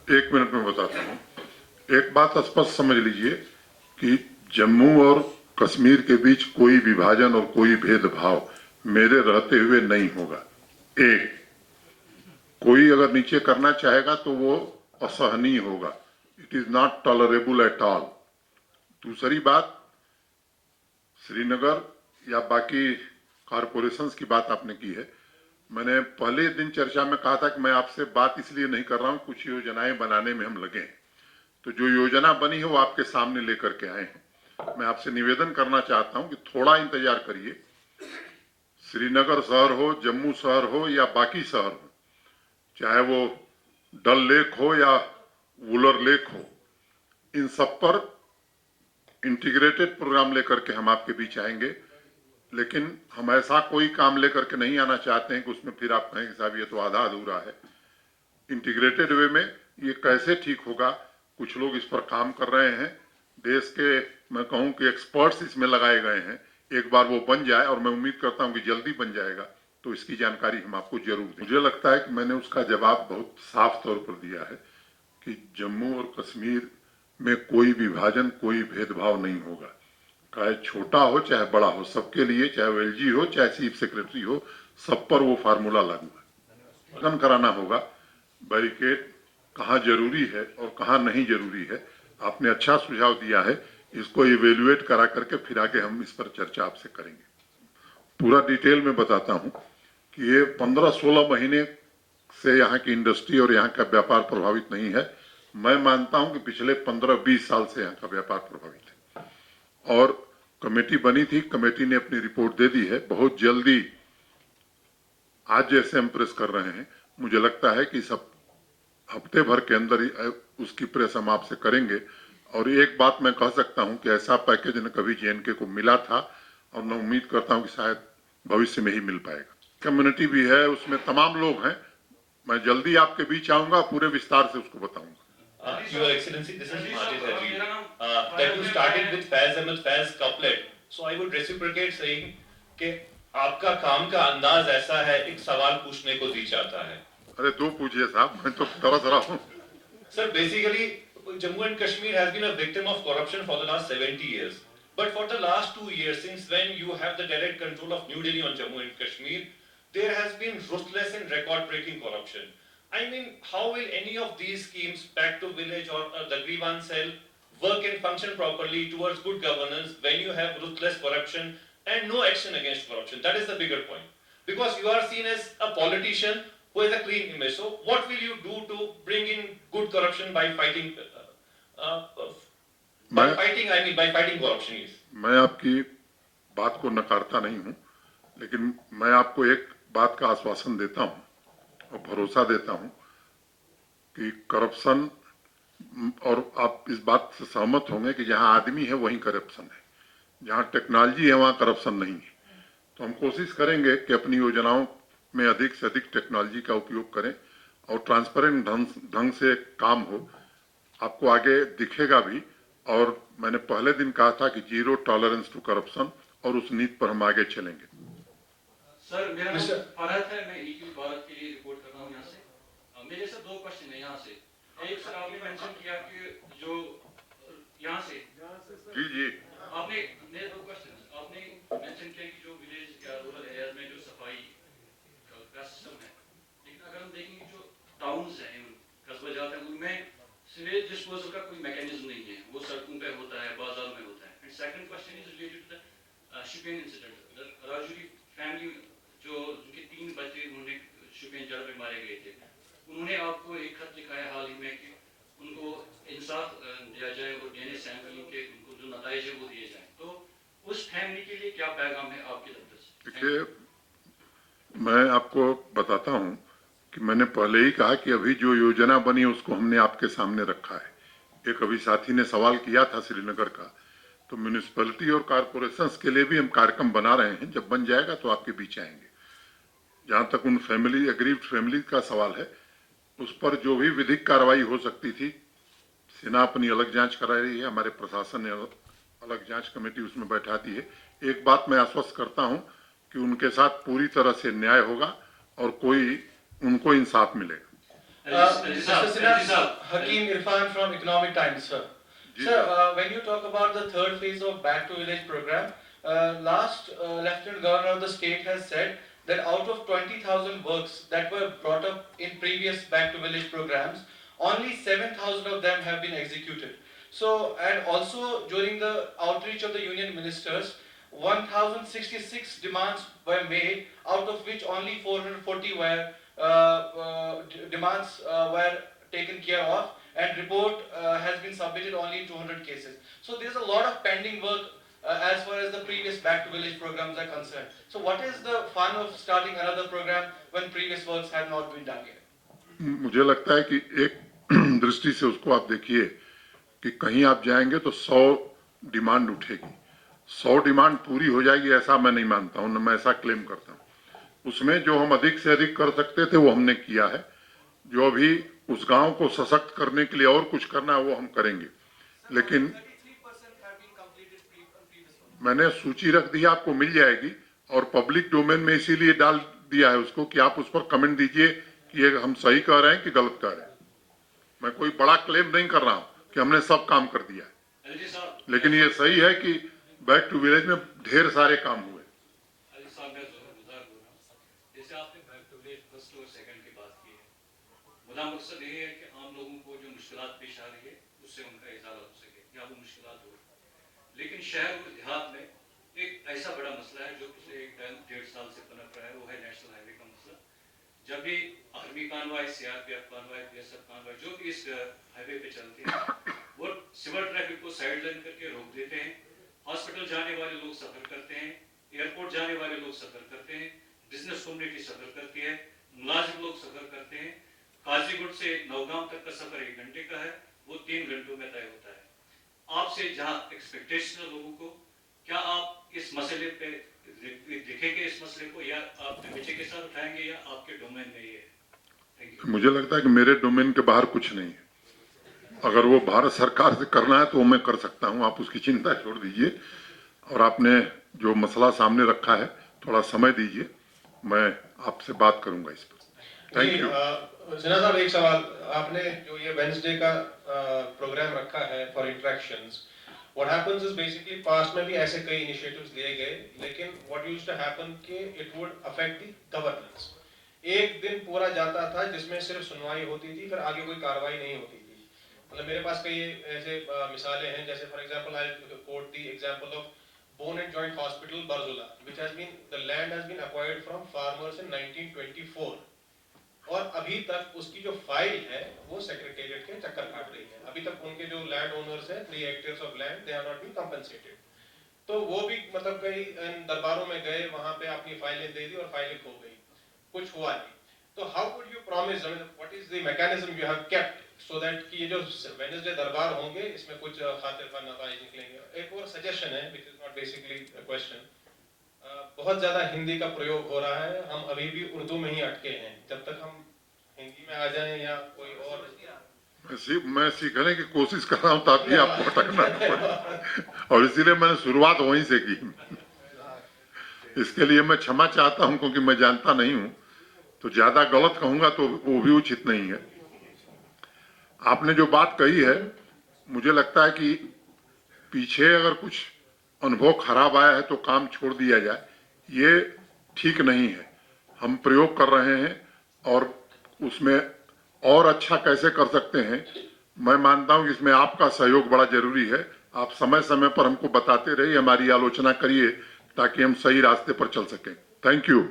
एक मिनट में बताता हूँ। एक बात स्पष्ट समझ लीजिए कि जम्मू और कश्मीर के बीच कोई विभाजन और कोई भेदभाव मेरे रहते हुए नहीं होगा। एक, कोई अगर नीचे करना चाहेगा तो वो असहनीय होगा। It is not tolerable at all. दूसरी बात, श्रीनगर या बाकी कॉरपोरेशंस की बात आपने की है। मैंने पहले दिन चर्चा में कहा था कि मैं आपसे बात इसलिए नहीं कर रहा हूं, कुछ योजनाएं बनाने में हम लगे हैं। तो जो योजना बनी है वो आपके सामने लेकर के आए हैं। मैं आपसे निवेदन करना चाहता हूं कि थोड़ा इंतजार करिए। श्रीनगर शहर हो, जम्मू शहर हो या बाकी शहर हो, चाहे वो डल लेक हो या वुलर लेक हो, इन सब पर इंटीग्रेटेड प्रोग्राम लेकर के हम आपके बीच आएंगे। लेकिन हम ऐसा कोई काम लेकर के नहीं आना चाहते हैं कि उसमें फिर आप कहें कि साहब ये तो आधा अधूरा है। इंटीग्रेटेड वे में ये कैसे ठीक होगा, कुछ लोग इस पर काम कर रहे हैं। देश के, मैं कहूं कि एक्सपर्ट्स इसमें लगाए गए हैं। एक बार वो बन जाए, और मैं उम्मीद करता हूं कि जल्दी बन जाएगा, तो इसकी जानकारी हम आपको जरूर दें। मुझे लगता है कि मैंने उसका जवाब बहुत साफ तौर पर दिया है कि जम्मू और कश्मीर में कोई विभाजन, कोई भेदभाव नहीं होगा। चाहे छोटा हो चाहे बड़ा हो, सबके लिए, चाहे वो एलजी हो चाहे चीफ सेक्रेटरी हो, सब पर वो फार्मूला लागू है। लगन कराना होगा, बैरिकेड कहाँ जरूरी है और कहाँ नहीं जरूरी है। आपने अच्छा सुझाव दिया है, इसको इवेल्युएट करा करके फिर आगे हम इस पर चर्चा आपसे करेंगे। पूरा डिटेल में बताता हूँ कि ये 15-16 महीने से यहाँ की इंडस्ट्री और यहाँ का व्यापार प्रभावित नहीं है। मैं मानता हूँ कि पिछले 15-20 साल से यहाँ का व्यापार प्रभावित है। और कमेटी बनी थी, कमेटी ने अपनी रिपोर्ट दे दी है। बहुत जल्दी, आज जैसे हम प्रेस कर रहे हैं, मुझे लगता है कि सब हफ्ते भर के अंदर ही उसकी प्रेस हम आपसे करेंगे। और एक बात मैं कह सकता हूं कि ऐसा पैकेज न कभी जेएनके को मिला था, और मैं उम्मीद करता हूं कि शायद भविष्य में ही मिल पाएगा। कम्युनिटी भी है, उसमें तमाम लोग हैं। मैं जल्दी आपके बीच आऊंगा, पूरे विस्तार से उसको बताऊंगा। Your Excellency, this is Majid Hadri. That you started with Faiz Ahmed Faiz couplet. So I would reciprocate saying कि आपका काम का अंदाज ऐसा है, एक सवाल पूछने को जी चाहता है। अरे दो पूछिए साहब, मैं तो तरस रहा हूँ। Sir, basically, Jammu and Kashmir has been a victim of corruption for the last 70 years. But for the last 2 years, since when you have the direct control of New Delhi on Jammu and Kashmir, there has been ruthless and record-breaking corruption. I mean, how will any of these schemes, back to village or the Grivan cell, work and function properly towards good governance when you have ruthless corruption and no action against corruption? That is the bigger point. Because you are seen as a politician who has a clean image. So what will you do to bring in good corruption by fighting, by fighting corruption? Yes. मैं आपकी बात को नकारता नहीं हूं, लेकिन मैं आपको एक बात का आश्वासन देता हूं और भरोसा देता हूं कि करप्शन, और आप इस बात से सहमत होंगे कि जहां आदमी है वहीं करप्शन है, जहां टेक्नोलॉजी है वहां करप्शन नहीं है। तो हम कोशिश करेंगे कि अपनी योजनाओं में अधिक से अधिक टेक्नोलॉजी का उपयोग करें और ट्रांसपेरेंट ढंग से काम हो। आपको आगे दिखेगा भी। और मैंने पहले दिन कहा था कि जीरो टॉलरेंस टू करप्शन, और उस नीति पर हम आगे चलेंगे। सर, मेरा नाम फरहत है, मैं ईक्यू भारत के लिए रिपोर्ट कर रहा हूँ यहाँ से। मेरे से दो क्वेश्चन है यहाँ से। एक, सर आपने मेंशन किया कि जो यहाँ से जी जी, आपने, मेरे दो क्वेश्चन, आपने मेंशन किया कि जो विलेज या रूरल एरियाज में जो सफाई का सिस्टम है, लेकिन अगर हम देखेंगे जो टाउन्स हैं, कस्बे जाते हैं, उनमें सीवेज डिस्पोजल का कोई मैकेनिज्म नहीं है। वो सड़कों पे होता है, बाजार में होता है। And second question is related to the shipping incident. Rajuri family, जो उनके 3 बच्चे उन्होंने शिपिंग जड़ में मारे गए थे, उन्होंने आपको एक खत लिखा है हाल ही में कि उनको इंसाफ दिया जाए और डीएनए सैंपलिंग के उनको जो नतीजे है वो दिए जाए। तो उस फैमिली के लिए क्या पैगाम है आपकी तरफ से? देखिए, मैं आपको बताता हूं कि मैंने पहले ही कहा कि अभी जो योजना बनी उसको हमने आपके सामने रखा है। एक अभी साथी ने सवाल किया था श्रीनगर का, तो म्यूनिसिपैलिटी और कॉरपोरेशंस के लिए भी हम कार्यक्रम बना रहे हैं। जब बन जाएगा तो आपके बीच आएंगे। जहां तक उन फैमिली, अग्रीव्ड फैमिली का सवाल है, उस पर जो भी विधिक कार्रवाई हो सकती थी, सेना अपनी अलग जांच करा रही है, हमारे प्रशासन ने अलग जांच कमेटी उसमें बैठा दी है। एक बात मैं आश्वस्त करता हूं कि उनके साथ पूरी तरह से न्याय होगा और उनको इंसाफ मिलेगा। Mr. Sinha, Hakeem Irfan from Economic Times, sir. Sir, when you talk about the third phase of Back to Village program, last Lieutenant Governor of the state has said that out of 20,000 works that were brought up in previous Back to Village programs, only 7,000 of them have been executed. So, and also during the outreach of the union ministers, 1,066 demands were made, out of which only 440 were demands were taken care of, and report has been submitted only in 200 cases. So there is a lot of pending work as far as the previous Back to Village programs are concerned. So what is the fun of starting another program when previous works have not been done yet? मुझे लगता है कि एक दृष्टि से उसको आप देखिए कि कहीं आप जाएंगे तो 100 डिमांड उठेगी, 100 डिमांड पूरी हो जाएगी ऐसा मैं नहीं मानता हूं, न मैं ऐसा क्लेम करता हूं। उसमें जो हम अधिक से अधिक कर सकते थे वो हमने किया है, जो अभी उस गांव को सशक्त करने के लिए और कुछ करना है वो हम करेंगे। लेकिन मैंने सूची रख दी, आपको मिल जाएगी और पब्लिक डोमेन में इसीलिए डाल दिया है उसको कि आप उस पर कमेंट दीजिए कि ये हम सही कह रहे हैं कि गलत कह रहे हैं। मैं कोई बड़ा क्लेम नहीं कर रहा हूं कि हमने सब काम कर दिया है, लेकिन ये सही है कि बैक टू विलेज में ढेर सारे काम हुए। जैसे आपने बैक टू विलेज फर्स्ट और सेकंड की बात की है, मुद्दा मकसद ये है कि आम लोगों को जो मुश्किलात पेश आ रही है उससे उनका इजाला हो सके या वो मुश्किलात हो। लेकिन शहर और देहात में एक ऐसा बड़ा मसला है जो पिछले 1.5 साल से पनप रहा है, वो है नेशनल हाईवे का मसला। जब भी army convoy, CRPF convoy, BSF convoy जो भी इस हाईवे पे चलते हैं वो सिविल ट्रैफिक को साइड लाइन करके रोक देते हैं। हॉस्पिटल जाने वाले लोग सफर करते हैं, एयरपोर्ट जाने वाले लोग सफर करते हैं, बिजनेस कम्युनिटी सफर करती है, मुलाजिम लोग सफर करते हैं। काजीगुड़ से नौगांव तक का सफर 1 घंटे का है, वो 3 घंटों में तय होता है। आपसे जहां एक्सपेक्टेशन है लोगों को, क्या आप इस मसले पे देखेंगे इस मसले को, या आप बच्चे के साथ उठाएंगे, या आपके डोमेन में ये है? मुझे लगता है कि मेरे डोमेन के बाहर कुछ नहीं है। अगर वो भारत सरकार से करना है तो वो मैं कर सकता हूं, आप उसकी चिंता छोड़ दीजिए। और आपने जो मसला सामने रखा है थोड़ा समय दीजिए, मैं आपसे बात करूंगा इस पर। Thank you. सिन्हा साहब, एक सवाल, आपने जो ये वेडनेसडे का प्रोग्राम रखा है for interactions, what happens is basically past में भी ऐसे कई इनिशिएटिव्स लिए गए, लेकिन व्हाट यूज्ड टू हैपन कि it would affect the governance. एक दिन पूरा जाता था जिसमें सिर्फ सुनवाई होती थी, फिर आगे कोई कार्रवाई नहीं होती थी। मतलब मेरे पास कई ऐसे मिसालें हैं, जैसे for example I quote the example of Bone and Joint Hospital Barzula, which has been, the land has been acquired from farmers in 1924, और अभी तक उसकी जो फाइल है वो सेक्रेटेरिएट के चक्कर काट रही है। अभी तक उनके जो लैंड ओनर्स हैं 3 hectares of land, they have not been compensated. तो वो भी मतलब कई दरबारों में गए, वहां पे अपनी फाइलें दे दी और फाइलें खो गई, कुछ हुआ नहीं। तो how would you promise, what is the mechanism you have kept so that कि ये जो वेडनेसडे दरबार होंगे इसमें कुछ खातिर का नताइज निकलेंगे? एक और सजेशन है, which is not basically a question, बहुत ज्यादा हिंदी का प्रयोग हो रहा है, हम अभी भी उर्दू में ही अटके हैं। जब तक हम हिंदी में आ जाएं या कोई और, मैं सीखने की कोशिश कर रहा हूं ताकि आपको अटकना पड़े, और इसीलिए मैंने शुरुआत वहीं से की। इसके लिए मैं क्षमा चाहता हूं, क्योंकि मैं जानता नहीं हूं, तो ज्यादा गलत कहूंगा तो वो भी उचित नहीं है। आपने जो बात कही है, मुझे लगता है कि पीछे अगर कुछ अनुभव खराब आया है तो काम छोड़ दिया जाए, ये ठीक नहीं है। हम प्रयोग कर रहे हैं और उसमें और अच्छा कैसे कर सकते हैं, मैं मानता हूं कि इसमें आपका सहयोग बड़ा जरूरी है। आप समय समय पर हमको बताते रहिए, हमारी आलोचना करिए ताकि हम सही रास्ते पर चल सकें। Thank you.